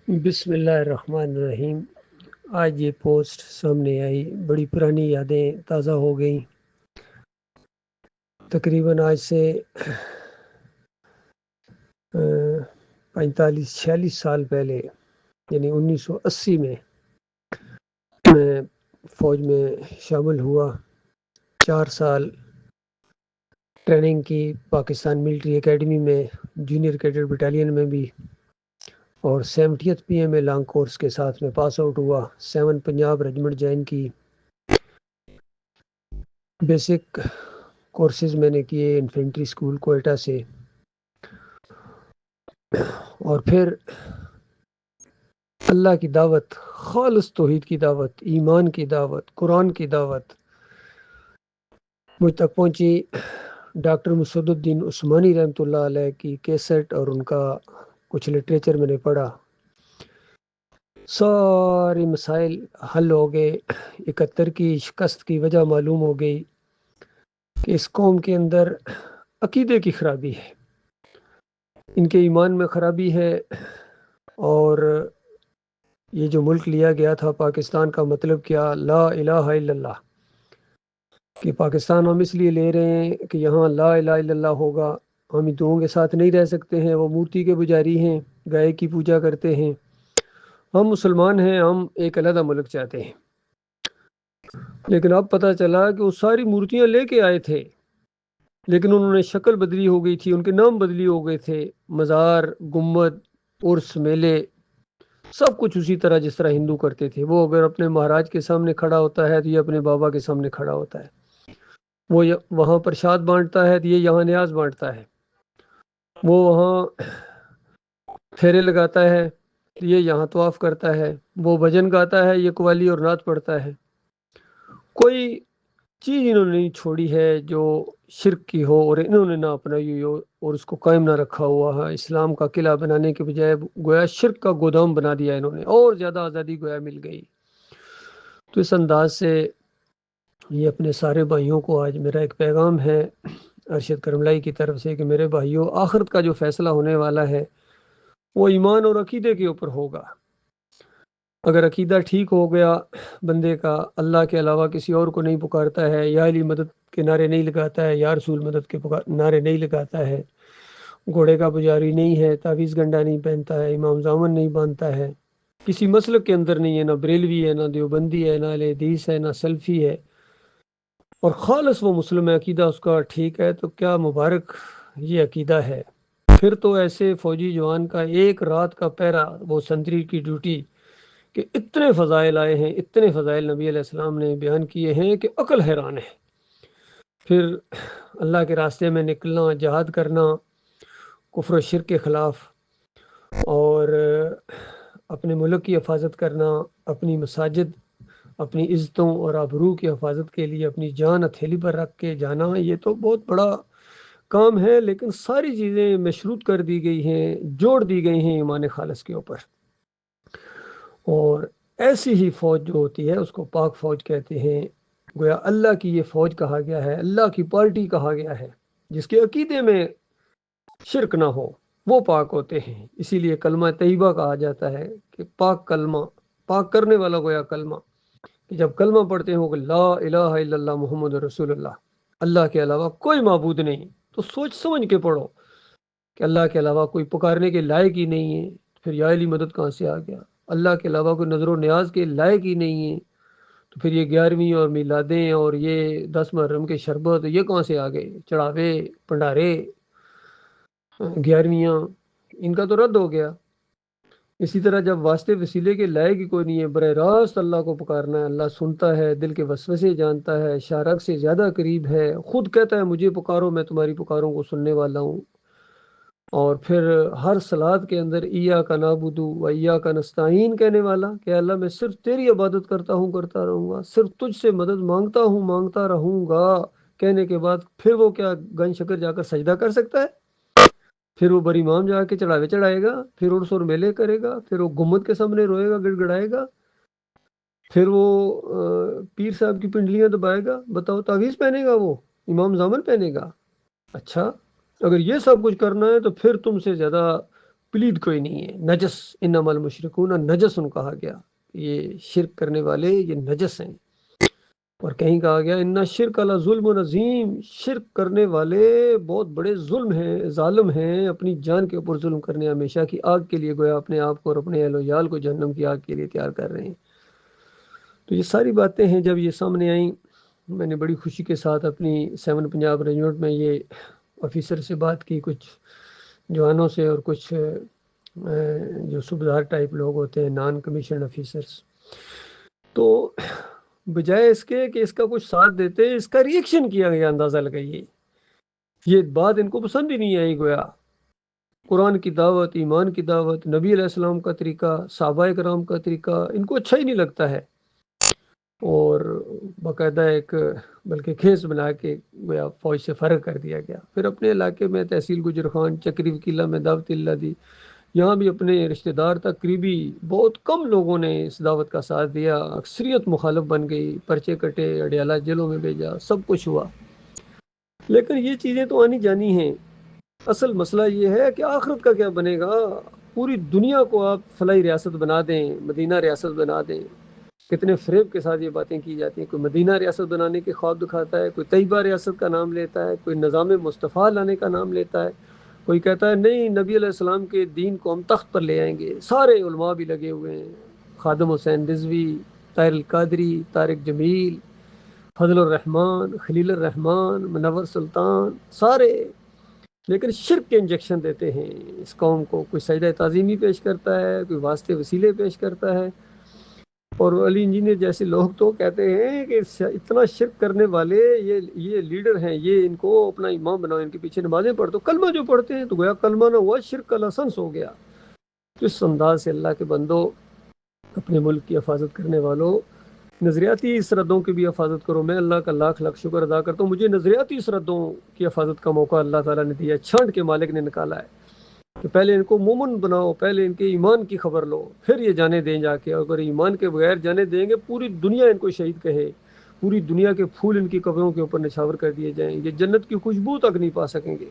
بسم اللہ الرحمن الرحیم۔ آج یہ پوسٹ سامنے آئی، بڑی پرانی یادیں تازہ ہو گئیں۔ تقریباً آج سے 45-46 سال پہلے، یعنی 1980 میں فوج میں شامل ہوا۔ 4 سال ٹریننگ کی پاکستان ملٹری اکیڈمی میں، جونیئر کیڈٹ بٹالین میں بھی، اور 70th PMA لانگ کورس کے ساتھ میں پاس آؤٹ ہوا۔ 7 پنجاب ریجمنٹ جوائن کی۔ بیسک کورسز میں نے کیے انفینٹری اسکول کوئٹہ سے، اور پھر اللہ کی دعوت، خالص توحید کی دعوت، ایمان کی دعوت، قرآن کی دعوت مجھ تک پہنچی۔ ڈاکٹر مسعود الدین عثمانی رحمۃ اللہ علیہ کی کیسٹ اور ان کا کچھ لٹریچر میں نے پڑھا۔ سارے مسائل حل ہو گئے۔ 71 کی شکست کی وجہ معلوم ہو گئی کہ اس قوم کے اندر عقیدے کی خرابی ہے، ان کے ایمان میں خرابی ہے، اور یہ جو ملک لیا گیا تھا پاکستان کا مطلب کیا؟ لا الہ الا اللہ۔ کہ پاکستان ہم اس لیے لے رہے ہیں کہ یہاں لا الہ الا اللہ ہوگا، ہم ہندوؤں کے ساتھ نہیں رہ سکتے ہیں، وہ مورتی کے پجاری ہیں، گائے کی پوجا کرتے ہیں، ہم مسلمان ہیں، ہم ایک علیحدہ ملک چاہتے ہیں۔ لیکن اب پتہ چلا کہ وہ ساری مورتیاں لے کے آئے تھے، لیکن انہوں نے شکل بدلی ہو گئی تھی، ان کے نام بدلی ہو گئے تھے۔ مزار، گنبد، عرس، میلے، سب کچھ اسی طرح جس طرح ہندو کرتے تھے۔ وہ اگر اپنے مہاراج کے سامنے کھڑا ہوتا ہے تو یہ اپنے بابا کے سامنے کھڑا ہوتا ہے، وہ وہاں پرشاد بانٹتا ہے تو یہ یہاں نیاز بانٹتا ہے، وہ وہاں پھیرے لگاتا ہے تو یہ یہاں طواف کرتا ہے، وہ بھجن گاتا ہے، یہ قوالی اور نعت پڑھتا ہے۔ کوئی چیز انہوں نے نہیں چھوڑی ہے جو شرک کی ہو اور انہوں نے نہ اپنائی ہوئی ہو اور اس کو قائم نہ رکھا ہوا ہے۔ اسلام کا قلعہ بنانے کے بجائے گویا شرک کا گودام بنا دیا انہوں نے، اور زیادہ آزادی گویا مل گئی۔ تو اس انداز سے یہ اپنے سارے بھائیوں کو آج میرا ایک پیغام ہے ارشد کرملائی کی طرف سے کہ میرے بھائیوں، آخرت کا جو فیصلہ ہونے والا ہے وہ ایمان اور عقیدے کے اوپر ہوگا۔ اگر عقیدہ ٹھیک ہو گیا بندے کا، اللہ کے علاوہ کسی اور کو نہیں پکارتا ہے، یا علی مدد کے نعرے نہیں لگاتا ہے، یا رسول مدد کے نعرے نہیں لگاتا ہے، گھوڑے کا پجاری نہیں ہے، تعویذ گنڈا نہیں پہنتا ہے، امام زامن نہیں باندھتا ہے، کسی مسلک کے اندر نہیں ہے، نہ بریلوی ہے، نہ دیوبندی ہے، نہ اہل حدیث ہے، نہ سلفی ہے، اور خالص وہ مسلم ہے، عقیدہ اس کا ٹھیک ہے، تو کیا مبارک یہ عقیدہ ہے۔ پھر تو ایسے فوجی جوان کا ایک رات کا پہرا، وہ سنتری کی ڈیوٹی، کہ اتنے فضائل آئے ہیں، اتنے فضائل نبی علیہ السلام نے بیان کیے ہیں کہ عقل حیران ہے۔ پھر اللہ کے راستے میں نکلنا، جہاد کرنا، کفر و شرک کے خلاف، اور اپنے ملک کی حفاظت کرنا، اپنی مساجد، اپنی عزتوں اور آبرو کی حفاظت کے لیے اپنی جان ہتھیلی پر رکھ کے جانا، یہ تو بہت بڑا کام ہے۔ لیکن ساری چیزیں مشروط کر دی گئی ہیں، جوڑ دی گئی ہیں ایمان خالص کے اوپر۔ اور ایسی ہی فوج جو ہوتی ہے اس کو پاک فوج کہتے ہیں۔ گویا اللہ کی یہ فوج کہا گیا ہے، اللہ کی پارٹی کہا گیا ہے، جس کے عقیدے میں شرک نہ ہو، وہ پاک ہوتے ہیں۔ اسی لیے کلمہ طیبہ کہا جاتا ہے کہ پاک کلمہ، پاک کرنے والا گویا کلمہ، کہ جب کلمہ پڑھتے ہو کہ لا الہ الا اللہ محمد رسول اللہ، اللہ کے علاوہ کوئی معبود نہیں، تو سوچ سمجھ کے پڑھو کہ اللہ کے علاوہ کوئی پکارنے کے لائق ہی نہیں ہے، پھر یا علی مدد کہاں سے آ گیا؟ اللہ کے علاوہ کوئی نظر و نیاز کے لائق ہی نہیں ہے، تو پھر یہ 11ویں اور میلادیں اور یہ 10 محرم کے شربت یہ کہاں سے آ گئے؟ چڑھاوے، پنڈارے، 11ویاں، ان کا تو رد ہو گیا۔ اسی طرح جب واسطے وسیلے کے لائق ہی کوئی نہیں ہے، براہ راست اللہ کو پکارنا ہے، اللہ سنتا ہے، دل کے وسوسے جانتا ہے، شارک سے زیادہ قریب ہے، خود کہتا ہے مجھے پکارو میں تمہاری پکاروں کو سننے والا ہوں۔ اور پھر ہر صلات کے اندر ایاک نعبد و ایاک نستعین کہنے والا کہ اللہ میں صرف تیری عبادت کرتا ہوں، کرتا رہوں گا، صرف تجھ سے مدد مانگتا ہوں، مانگتا رہوں گا، کہنے کے بعد پھر وہ کیا گن شکر جا کر سجدہ کر سکتا ہے؟ پھر وہ بر امام جا کے چڑھاوے چڑھائے گا، پھر عرس اور میلے کرے گا، پھر وہ گمبد کے سامنے روئے گا، گڑ گڑائے گا، پھر وہ پیر صاحب کی پنڈلیاں دبائے گا؟ بتاؤ، تعویذ پہنے گا، وہ امام زامن پہنے گا؟ اچھا، اگر یہ سب کچھ کرنا ہے تو پھر تم سے زیادہ پلید کوئی نہیں ہے. نجس، انما المشرکون نجس کہا گیا، یہ شرک کرنے والے یہ نجس ہیں. اور کہیں کہا گیا ان الشرک لظلم عظیم، شرک کرنے والے بہت بڑے ظلم ہیں، ظالم ہیں، اپنی جان کے اوپر ظلم کرنے، ہمیشہ کی آگ کے لیے گویا اپنے آپ کو اور اپنے اہل و عیال کو جہنم کی آگ کے لیے تیار کر رہے ہیں. تو یہ ساری باتیں ہیں جب یہ سامنے آئیں، میں نے بڑی خوشی کے ساتھ اپنی 7 پنجاب ریجمنٹ میں یہ آفیسر سے بات کی، کچھ جوانوں سے اور کچھ جو صوبیدار ٹائپ لوگ ہوتے ہیں، نان کمیشن آفیسرز. تو بجائے اس کے کہ اس کا کچھ ساتھ دیتے، اس کا ریئیکشن کیا گیا. اندازہ لگائیے، یہ بات ان کو پسند ہی نہیں آئی. گویا قرآن کی دعوت، ایمان کی دعوت، نبی علیہ السلام کا طریقہ، صحابہ کرام کا طریقہ ان کو اچھا ہی نہیں لگتا ہے. اور باقاعدہ ایک بلکہ کھیس بنا کے گویا فوج سے فرق کر دیا گیا. پھر اپنے علاقے میں تحصیل گجر خان چکری وکیلہ میں دعوت اللہ دی، یہاں بھی اپنے رشتہ دار تک قریبی بہت کم لوگوں نے اس دعوت کا ساتھ دیا. اکثریت مخالف بن گئی، پرچے کٹے، اڈیالہ جیلوں میں بھیجا، سب کچھ ہوا. لیکن یہ چیزیں تو آنی جانی ہیں. اصل مسئلہ یہ ہے کہ آخرت کا کیا بنے گا. پوری دنیا کو آپ فلاحی ریاست بنا دیں، مدینہ ریاست بنا دیں. کتنے فریب کے ساتھ یہ باتیں کی جاتی ہیں. کوئی مدینہ ریاست بنانے کے خواب دکھاتا ہے، کوئی طیبہ ریاست کا نام لیتا ہے، کوئی نظام مصطفیٰ لانے کا نام لیتا ہے، کوئی کہتا ہے نہیں نبی علیہ السلام کے دین کو ہم تخت پر لے آئیں گے. سارے علماء بھی لگے ہوئے ہیں، خادم حسین رضوی، طاہر القادری، طارق جمیل، فضل الرحمان، خلیل الرحمان، منور سلطان، سارے. لیکن شرک کے انجیکشن دیتے ہیں اس قوم کو. کوئی سجدہ تعظیمی پیش کرتا ہے، کوئی واسطے وسیلے پیش کرتا ہے. اور علی انجینئر جیسے لوگ تو کہتے ہیں کہ اتنا شرک کرنے والے یہ لیڈر ہیں، یہ ان کو اپنا امام بناؤ، ان کے پیچھے نمازیں پڑھ دو. کلمہ جو پڑھتے ہیں تو گویا کلمہ نہ ہوا، شرک کا لائسنس ہو گیا. تو اس انداز سے اللہ کے بندو، اپنے ملک کی حفاظت کرنے والوں، نظریاتی سرحدوں کی بھی حفاظت کرو. میں اللہ کا لاکھ لاکھ شکر ادا کرتا ہوں، مجھے نظریاتی سرحدوں کی حفاظت کا موقع اللہ تعالیٰ نے دیا. چھانٹ کے مالک نے نکالا ہے کہ پہلے ان کو مومن بناؤ، پہلے ان کے ایمان کی خبر لو، پھر یہ جانے دیں جا کے. اگر ایمان کے بغیر جانے دیں گے، پوری دنیا ان کو شہید کہے، پوری دنیا کے پھول ان کی قبروں کے اوپر نچھاور کر دیے جائیں، یہ جنت کی خوشبو تک نہیں پا سکیں گے.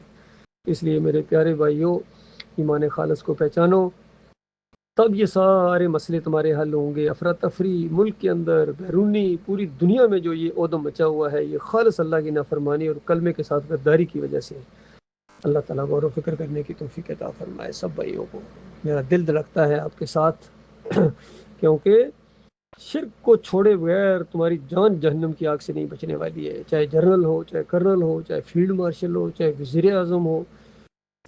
اس لیے میرے پیارے بھائیوں، ایمان خالص کو پہچانو، تب یہ سارے مسئلے تمہارے حل ہوں گے. افراتفری ملک کے اندر، بیرونی، پوری دنیا میں جو یہ عدم مچا ہوا ہے، یہ خالص اللہ کی نافرمانی اور کلمے کے ساتھ غداری کی وجہ سے. اللہ تعالیٰ غور و فکر کرنے کی توفیق عطا فرمائے سب بھائیوں کو. میرا دل دھڑکتا ہے آپ کے ساتھ، کیونکہ شرک کو چھوڑے بغیر تمہاری جان جہنم کی آگ سے نہیں بچنے والی ہے. چاہے جنرل ہو، چاہے کرنل ہو، چاہے فیلڈ مارشل ہو، چاہے وزیر اعظم ہو.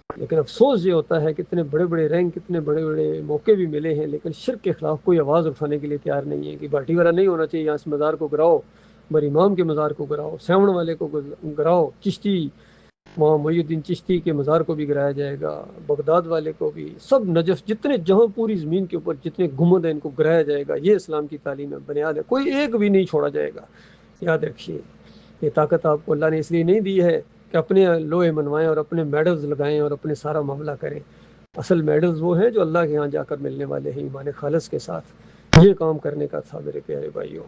لیکن افسوس یہ ہوتا ہے کہ اتنے بڑے بڑے رینک، اتنے بڑے بڑے موقع بھی ملے ہیں، لیکن شرک کے خلاف کوئی آواز اٹھانے کے لیے تیار نہیں ہے. کہ باٹی والا نہیں ہونا چاہیے، یہاں اس مزار کو گراؤ، بر امام کے مزار کو گراؤ، سیون والے کو گراؤ، چشتی وہاں محی الدین چشتی کے مزار کو بھی گرایا جائے گا، بغداد والے کو بھی، سب نجف جتنے جہاں پوری زمین کے اوپر جتنے گنبد ہیں ان کو گرایا جائے گا. یہ اسلام کی تعلیم ہے، بنیاد ہے. کوئی ایک بھی نہیں چھوڑا جائے گا. یاد رکھیے، یہ طاقت آپ کو اللہ نے اس لیے نہیں دی ہے کہ اپنے لوہے منوائیں اور اپنے میڈلز لگائیں اور اپنے سارا معاملہ کریں. اصل میڈلز وہ ہیں جو اللہ کے ہاں جا کر ملنے والے ہیں ایمان خالص کے ساتھ. یہ کام کرنے کا تھا میرے پیارے بھائیوں.